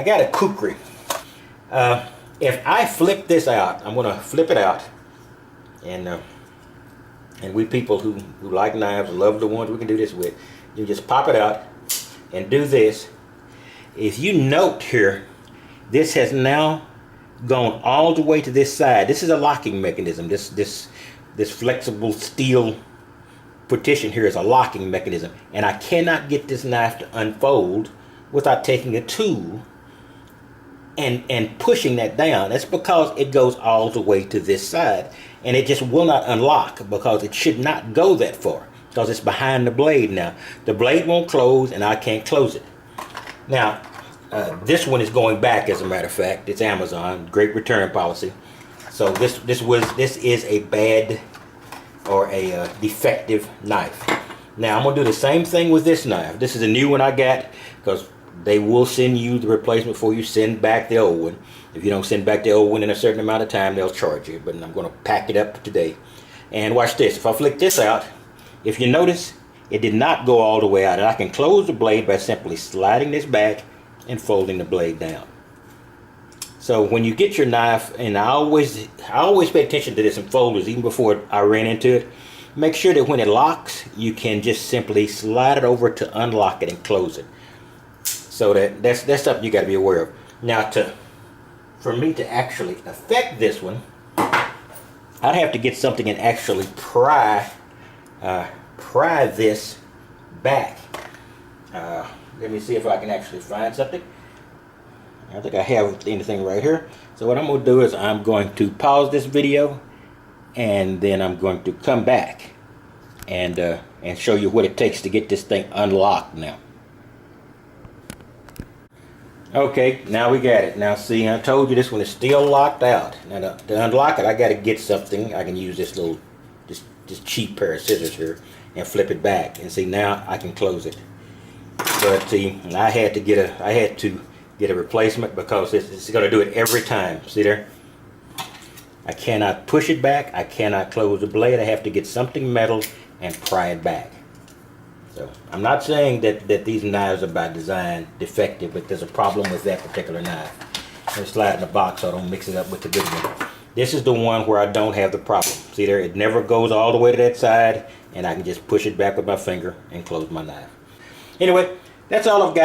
got a kukri. If I flip this out, I'm going to flip it out, and we people who like knives, love the ones we can do this with. You just pop it out and do this. If you note here, this has now gone all the way to this side. This is a locking mechanism. This flexible steel partition here is a locking mechanism, and I cannot get this knife to unfold without taking a tool and pushing that down. That's because it goes all the way to this side, and it just will not unlock because it should not go that far because it's behind the blade now. The blade won't close, and I can't close it. Now, this one is going back, as a matter of fact. It's Amazon, great return policy. So this is a bad or a defective knife. Now I'm gonna do the same thing with this knife. This is a new one I got because they will send you the replacement before you send back the old one. If you don't send back the old one in a certain amount of time, they'll charge you. But I'm gonna pack it up today. And watch this. If I flick this out, if you notice, it did not go all the way out. And I can close the blade by simply sliding this back and folding the blade down. So when you get your knife, and I always pay attention to this in folders even before I ran into it, make sure that when it locks, you can just simply slide it over to unlock it and close it. So that's something you got to be aware of. Now for me to actually affect this one, I'd have to get something and actually pry this back. Let me see if I can actually find something. I don't think I have anything right here. So what I'm going to do is I'm going to pause this video, and then I'm going to come back and show you what it takes to get this thing unlocked now. Okay, now we got it. Now see, I told you this one is still locked out. Now to unlock it, I got to get something. I can use this little, this cheap pair of scissors here and flip it back. And see, now I can close it. But see, I had to get a replacement because it's going to do it every time. See there? I cannot push it back. I cannot close the blade. I have to get something metal and pry it back. So I'm not saying that these knives are by design defective, but there's a problem with that particular knife. Let me slide in the box so I don't mix it up with the good one. This is the one where I don't have the problem. See there? It never goes all the way to that side, and I can just push it back with my finger and close my knife. Anyway, that's all I've got.